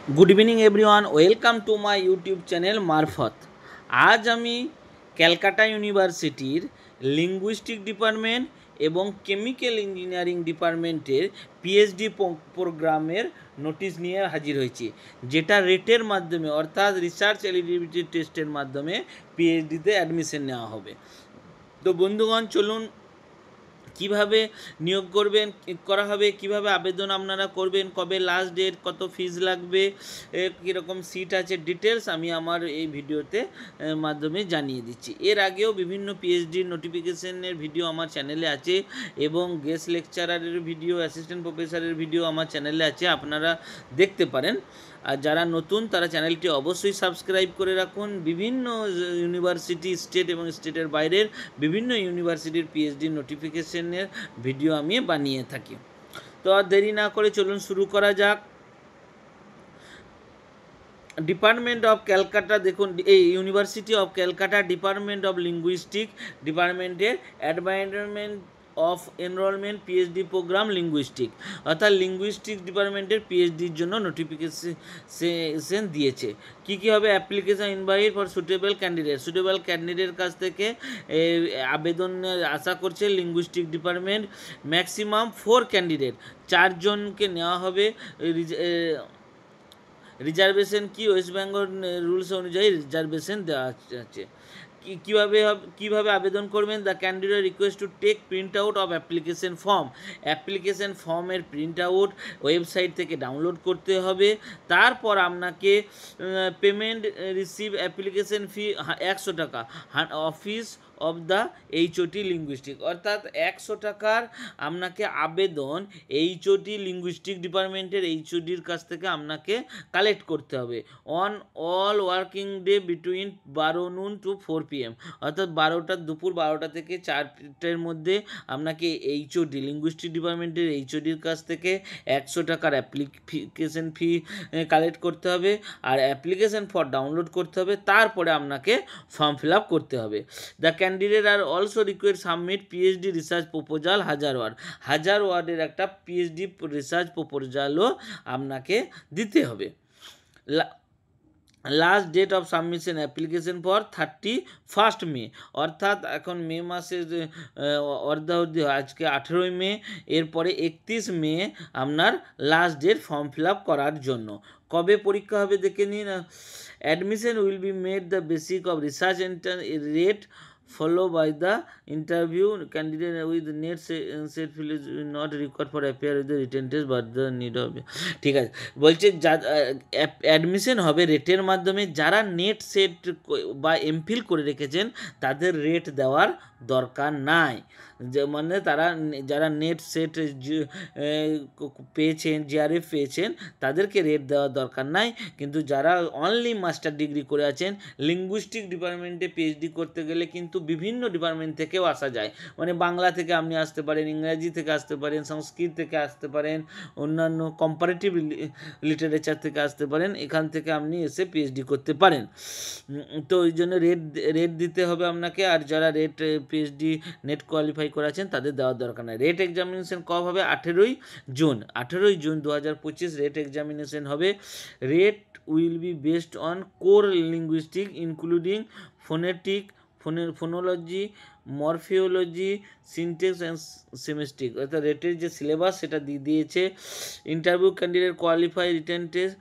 Good evening everyone, welcome to my YouTube channel मार्फत। आज आमी कलकाता यूनिवर्सिटीर लिंगुइस्टिक डिपार्टमेंट एवं केमिकल इंजिनियारिंग डिपार्टमेंटेर पीएचडी प्रोग्रामेर नोटिस निये हाजिर होयेछि, जेटा रेटेर माध्यमे अर्थात रिसार्च एलिजिबिलिटी टेस्टेर माध्यमे पीएचडीते एडमिशन नेওয়া হবে। तो बंधुगण चलुन কিভাবে নিয়োগ করবেন করা হবে, কিভাবে আবেদন আপনারা করবেন, কবে লাস্ট ডেট, কত ফিজ লাগবে, কীরকম সিট আছে, ডিটেলস আমি আমার এই ভিডিওতে মাধ্যমে জানিয়ে দিচ্ছি। এর আগেও বিভিন্ন পিএইচডির নোটিফিকেশনের ভিডিও আমার চ্যানেলে আছে এবং গেস্ট লেকচারারের ভিডিও, অ্যাসিস্ট্যান্ট প্রফেসরের ভিডিও আমার চ্যানেলে আছে, আপনারা দেখতে পারেন। আর যারা নতুন তারা চ্যানেলটি অবশ্যই সাবস্ক্রাইব করে রাখুন। বিভিন্ন ইউনিভার্সিটি, স্টেট এবং স্টেটের বাইরের বিভিন্ন ইউনিভার্সিটির পিএইচডি নোটিফিকেশনের ভিডিও আমি বানিয়ে থাকি। তো আর দেরি না করে চলুন শুরু করা যাক। ডিপার্টমেন্ট অফ ক্যালকাটা, দেখুন এই university of Calcutta department of linguistic ডিপার্টমেন্টের advisement of enrolment PhD programme linguistic, অর্থাৎ লিঙ্গুইস্টিক ডিপার্টমেন্টের পিএইচডির জন্য নোটিফিকেশন দিয়েছে। কী কী হবে? অ্যাপ্লিকেশন ইনভাইট ফর সুটেবল ক্যান্ডিডেটের কাছ থেকে আবেদন আশা করছে লিঙ্গুইস্টিক ডিপার্টমেন্ট। ম্যাক্সিমাম 4 ক্যান্ডিডেট, 4 জনকে নেওয়া হবে। রিজার্ভেশন কি? ওয়েস্ট বেঙ্গল রুলস অনুযায়ী রিজার্ভেশন দেওয়া আছে। কীভাবে আবেদন করবেন? The candidate request to take print out of application ফর্মের প্রিন্ট আউট ওয়েবসাইট থেকে ডাউনলোড করতে হবে। তারপর আপনাকে পেমেন্ট রিসিভ অ্যাপ্লিকেশন ফি 100 টাকা, অফিস অফ দ্য এইচওটি লিঙ্গুইস্টিক, অর্থাৎ 100 টাকার আপনাকে আবেদন এইচওটি লিঙ্গুইস্টিক ডিপার্টমেন্টের এইচওডির কাছ থেকে আপনাকে কালেক্ট করতে হবে। On all working day between 12 noon to 4 PM, অর্থাৎ দুপুর 12টা থেকে 4টার মধ্যে আপনাকে এইচওডি লিঙ্গুইস্টিক ডিপার্টমেন্টের এইচওডির কাছ থেকে 100 টাকার অ্যাপ্লিকেশন ফি কালেক্ট করতে হবে আর অ্যাপ্লিকেশন ফর ডাউনলোড করতে হবে। তারপরে আপনাকে ফর্ম ফিল আপ করতে হবে। The candidate are also required submit PhD research proposal 1000 ওয়ার্ডের একটা পিএইচডি রিসার্চ প্রপোজালও আপনাকে দিতে হবে। Last date of submission application for 31 May, অর্থাৎ এখন মে মাসের অর্ধাবধি, আজকে 18 মে, এরপরে 31 মে আপনার last date form fill up করার জন্য। কবে পরীক্ষা হবে দেখে নিন। Admission will be made the basic of research rate follow by the interview. Candidate with net set field is not required for appear with the written test but the need of, ঠিক আছে, বলছে admission হবে রেটের মাধ্যমে। যারা net set বা MPhil করে রেখেছেন তাদের রেট দেওয়ার দরকার নাই। মানে যারা নেট সেট পেয়েছেন, জিআরএফ পেয়েছেন, তাদেরকে রেট দেওয়ার দরকার নাই। কিন্তু যারা অনলি মাস্টার ডিগ্রি করে আছেন, লিঙ্গুইস্টিক ডিপার্টমেন্টে পিএইচডি করতে গেলে কিন্তু বিভিন্ন ডিপার্টমেন্ট থেকেও আসা যায়। মানে বাংলা থেকে আপনি আসতে পারেন, ইংরাজি থেকে আসতে পারেন, সংস্কৃত থেকে আসতে পারেন, অন্যান্য কম্পারেটিভ লিটারেচার থেকে আসতে পারেন। এখান থেকে আপনি এসে পিএইচডি করতে পারেন। তো ওই জন্য রেট দিতে হবে আপনাকে। আর যারা রেট পিএইচডি নেট কোয়ালিফাই করে আছেন তাদের দেওয়ার দরকার নেই। রেট এক্সামিনেশন কবে হবে? 18ই জুন 2025 রেট এক্সামিনেশন হবে। RET will be based on core linguistic including phonology, morphology, syntax and semantic, অর্থাৎ রেটের যে সিলেবাস সেটা দিয়ে দিয়েছে। Interview candidate qualify written test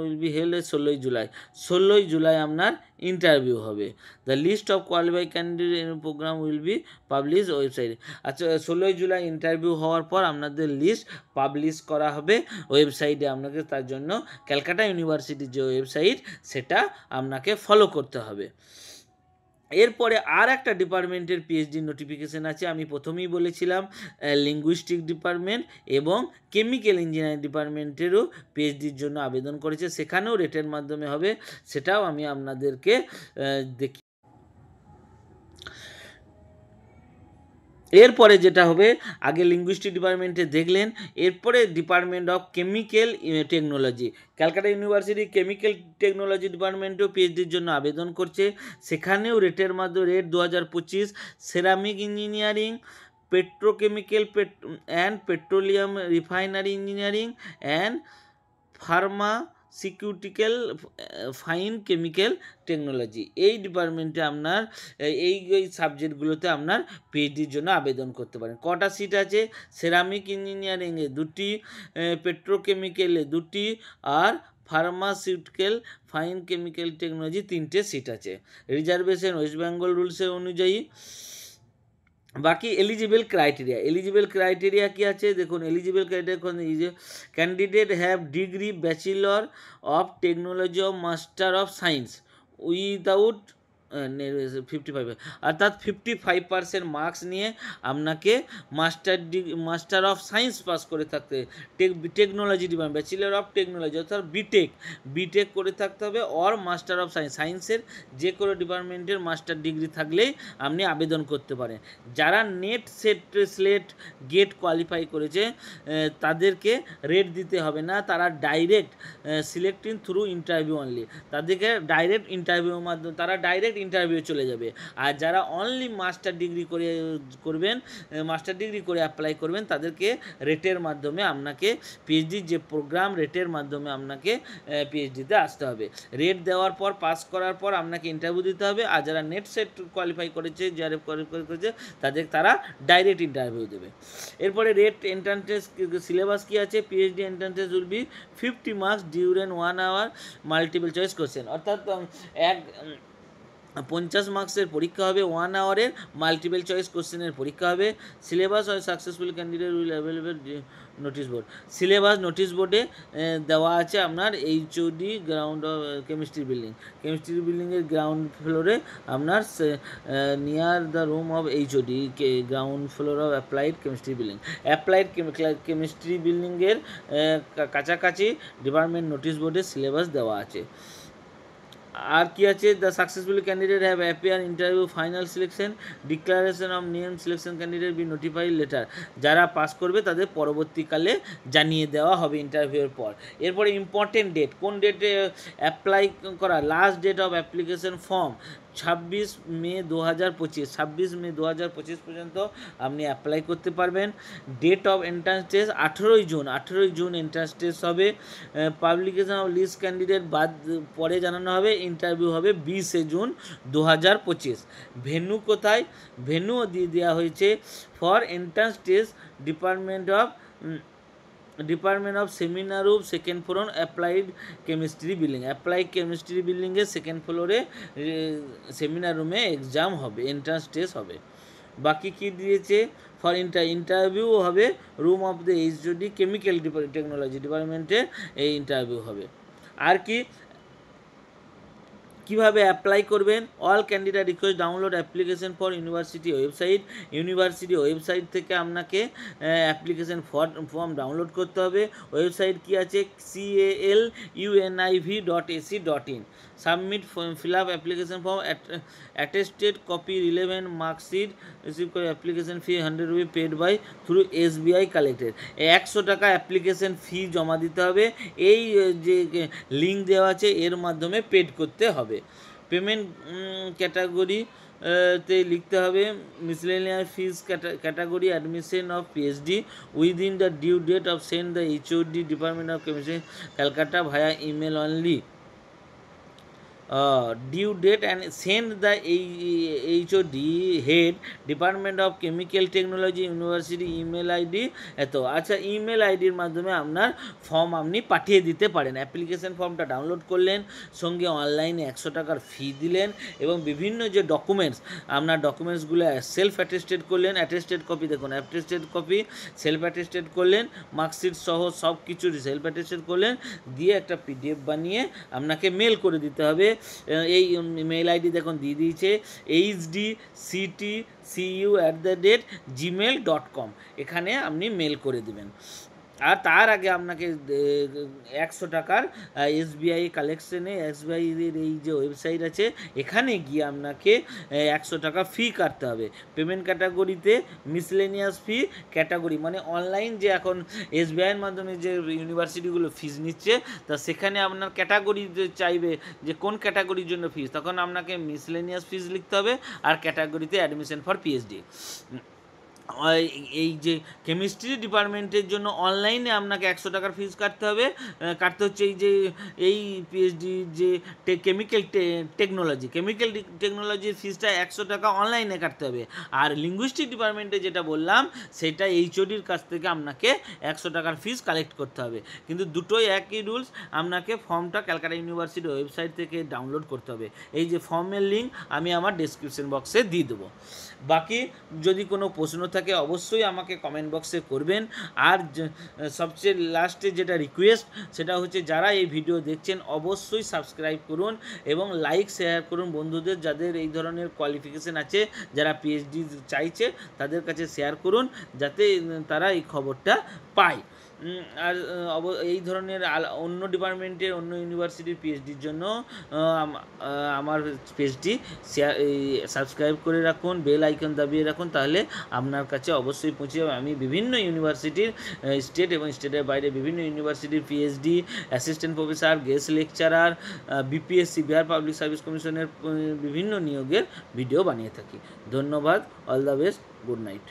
will be held 16ই জুলাই আপনার ইন্টারভিউ হবে। The list of qualify candidate programme will be publish ওয়েবসাইটে। আচ্ছা, 16ই জুলাই ইন্টারভিউ হওয়ার পর আপনাদের লিস্ট পাবলিশ করা হবে ওয়েবসাইটে। আপনাকে তার জন্য ক্যালকাটা ইউনিভার্সিটির যে ওয়েবসাইট সেটা আপনাকে ফলো করতে হবে। এরপরে আর একটা ডিপার্টমেন্টের পিএইচডি নোটিফিকেশান আছে। আমি প্রথমেই বলেছিলাম লিঙ্গুইস্টিক ডিপার্টমেন্ট এবং কেমিক্যাল ইঞ্জিনিয়ারিং ডিপার্টমেন্টেরও পিএইচডির জন্য আবেদন করেছে, সেখানেও রেটের মাধ্যমে হবে, সেটাও আমি আপনাদেরকে দেখি। এরপরে যেটা হবে, আগে লিঙ্গুইস্টিক ডিপার্টমেন্টে দেখলেন, এরপরে department of chemical technology, Calcutta university chemical technology ডিপার্টমেন্টেও পিএইচডির জন্য আবেদন করছে, সেখানেও রেটের মাধ্যমে RET 2025। Ceramic engineering, petrochemical and petroleum refinery engineering and pharmaceutical fine chemical technology, এই ডিপার্টমেন্টে আপনার এই সাবজেক্টগুলোতে আপনার পিএইচডির জন্য আবেদন করতে পারেন। কটা সিট আছে? সেরামিক ইঞ্জিনিয়ারিংয়ে 2টি, পেট্রোকেমিক্যালে 2টি, আর ফার্মাসিউটিক্যাল ফাইন কেমিক্যাল টেকনোলজি 3টে সিট আছে। রিজার্ভেশন ওয়েস্ট বেঙ্গল রুলসের অনুযায়ী। বাকি এলিজিবল ক্রাইটেরিয়া কি আছে দেখুন। Eligible criteria candidate have degree bachelor of technology of master of science without 55, অর্থাৎ 55% মার্কস নিয়ে আপনাকে মাস্টার অফ সায়েন্স পাস করে থাকতে, technology department, bachelor of technology অর্থাৎ বিটেক করে থাকতে হবে, অর মাস্টার অফ সায়েন্সের যে কোনো ডিপার্টমেন্টের মাস্টার ডিগ্রি থাকলেই আপনি আবেদন করতে পারেন। যারা নেট স্লেট গেট কোয়ালিফাই করেছে তাদেরকে রেট দিতে হবে না, তারা direct selecting through interview only, তাদেরকে ডাইরেক্ট ইন্টারভিউর মাধ্যমে তারা ডাইরেক্ট ইন্টারভিউ চলে যাবে। আর যারা অনলি মাস্টার ডিগ্রি করে অ্যাপ্লাই করবেন তাদেরকে রেটের মাধ্যমে আপনাকে পিএইচডির যে প্রোগ্রাম রেটের মাধ্যমে আপনাকে পিএইচডিতে আসতে হবে। রেট দেওয়ার পর পাস করার পর আপনাকে ইন্টারভিউ দিতে হবে। আর যারা নেট সেট কোয়ালিফাই করেছে জিআরএফ কোয়ালিফাই করেছে তারা ডাইরেক্ট ইন্টারভিউ দেবে। এরপরে রেট এন্ট্রান্স সিলেবাস কি আছে? PhD entrance will be 50 marks duration 1 hour multiple choice question, অর্থাৎ 50 মার্কসের পরীক্ষা হবে, 1 আওয়ারের মাল্টিপল চয়েস কোশ্চেনের পরীক্ষা হবে। সিলেবাস হয় successful candidate will available notice board, syllabus notice বোর্ডে দেওয়া আছে আপনার এইচওডি গ্রাউন্ড অফ কেমিস্ট্রি বিল্ডিংয়ের গ্রাউন্ড ফ্লোরে আপনার near the room of HOD ground floor of applied chemistry বিল্ডিংয়ের কাছাকাছি ডিপার্টমেন্ট নোটিশ বোর্ডে সিলেবাস দেওয়া আছে। আর কি আছে? The successful candidate have appear interview final selection declaration of name selection candidate be notified letter, যারা পাস করবে তাদের পরবর্তীকালে জানিয়ে দেওয়া হবে ইন্টারভিউর পর। এরপরে ইম্পর্টেন্ট ডেট, কোন ডেটে অ্যাপ্লাই করা? Last date of application form 26 May 2025 পর্যন্ত আপনি অ্যাপ্লাই করতে পারবেন। ডেট অফ এন্ট্রান্স টেস্ট 18ই জুন এন্ট্রান্স টেস্ট হবে। পাবলিকেশন অফ লিস্ট ক্যান্ডিডেট পরে জানানো হবে। ইন্টারভিউ হবে 20 জুন 2025। ভেন্যু কোথায়? ভেন্যুও দিয়ে দেওয়া হয়েছে। For entrance test department of seminar room second floor applied chemistry বিল্ডিংয়ের সেকেন্ড ফ্লোরে সেমিনার রুমে এক্সাম হবে, এন্ট্রান্স টেস্ট হবে। বাকি কি দিয়েছে? ফর ইন্টারভিউ হবে room of the HOD chemical technology ডিপার্টমেন্টে এই ইন্টারভিউ হবে। আর কিভাবে অ্যাপ্লাই করবেন? All candidate request download application for university website থেকে আপনাকে অ্যাপ্লিকেশন ফর্ম ডাউনলোড করতে হবে। ওয়েবসাইট কি আছে? caluniv.ac.in। Submit fill up application form, attested copy, relevant marksheet, receive করে application fee 100 rupee paid by through SBI collected. 100 টাকা application fee জমা দিতে হবে। এই যে লিঙ্ক দেওয়া আছে এর মাধ্যমে পেড করতে হবে। পেমেন্ট ক্যাটাগরি তে লিখতে হবে miscellaneous fees category admission of PhD within the due date of send the HOD department of chemistry Calcutta via email only. Due date and send the HOD head Department of Chemical Technology University email ID এত। আচ্ছা, email আইডির মাধ্যমে আপনার form আপনি পাঠিয়ে দিতে পারেন। Application ফর্মটা ডাউনলোড করলেন, সঙ্গে অনলাইনে 100 টাকার ফি দিলেন এবং বিভিন্ন যে ডকুমেন্টসগুলো সেলফ অ্যাটেস্টেড করলেন। অ্যাটেস্টেড কপি দেখুন, সেলফ অ্যাটেস্টেড করলেন, মার্কশিট সহ সব কিছু সেলফ অ্যাটেস্টেড করলেন, দিয়ে একটা PDF বানিয়ে আপনাকে মেল করে দিতে হবে। এই মেল আইডি দেখুন দিয়ে দিয়েছে hdccu@gmail.com, এখানে আপনি মেল করে দেবেন। আর তার আগে আপনাকে 100 টাকার SBI কালেকশনে SBIর এই যে ওয়েবসাইট আছে এখানে গিয়ে আপনাকে 100 টাকা ফি কাটতে হবে। পেমেন্ট ক্যাটাগরিতে মিসলেনিয়াস ফি ক্যাটাগরি, মানে অনলাইন যে এখন SBIর মাধ্যমে যে ইউনিভার্সিটিগুলো ফিজ নিচ্ছে তা সেখানে আপনার ক্যাটাগরি চাইবে যে কোন ক্যাটাগরির জন্য ফিজ, তখন আপনাকে মিসলেনিয়াস ফিজ লিখতে হবে আর ক্যাটাগরিতে অ্যাডমিশন ফর PhD। এই যে কেমিস্ট্রি ডিপার্টমেন্টের জন্য অনলাইনে আপনাকে 100 টাকার ফিস কাটতে হবে, কাটতে হচ্ছে। এই যে এই পিএইচডি যে কেমিক্যাল টেকনোলজির ফিসটা 100 টাকা অনলাইনে কাটতে হবে। আর লিঙ্গুইস্টিক ডিপার্টমেন্টে যেটা বললাম সেটা এইচওডির কাছ থেকে আপনাকে 100 টাকার ফিস কালেক্ট করতে হবে। কিন্তু দুটোই একই রুলস, আপনাকে ফর্মটা ক্যালকাটা ইউনিভার্সিটির ওয়েবসাইট থেকে ডাউনলোড করতে হবে। এই যে ফর্মের লিঙ্ক আমি আমার ডেসক্রিপশন বক্সে দিয়ে দেবো। বাকি যদি কোনো প্রশ্ন থাকে অবশ্যই আমাকে কমেন্ট বক্সে করবেন। আর সবচেয়ে লাস্টে যেটা রিকোয়েস্ট সেটা হচ্ছে, যারা এই ভিডিও দেখছেন অবশ্যই সাবস্ক্রাইব করুন এবং লাইক শেয়ার করুন বন্ধুদের, যাদের এই ধরনের কোয়ালিফিকেশান আছে, যারা পিএইচডি চাইছে তাদের কাছে শেয়ার করুন, যাতে তারা এই খবরটা পায়। আর এই ধরনের অন্য ডিপার্টমেন্টের অন্য ইউনিভার্সিটির পিএইচডির জন্য আমার পেজটি সাবস্ক্রাইব করে রাখুন, বেল আইকন দাবিয়ে রাখুন, তাহলে আপনার কাছে অবশ্যই পৌঁছে যাবে। আমি বিভিন্ন ইউনিভার্সিটির, স্টেট এবং স্টেটের বাইরে বিভিন্ন ইউনিভার্সিটির PhD, assistant professor, guest lecturer, BPSC Bihar public service কমিশনের বিভিন্ন নিয়োগের ভিডিও বানিয়ে থাকি। ধন্যবাদ। All the best. Good night.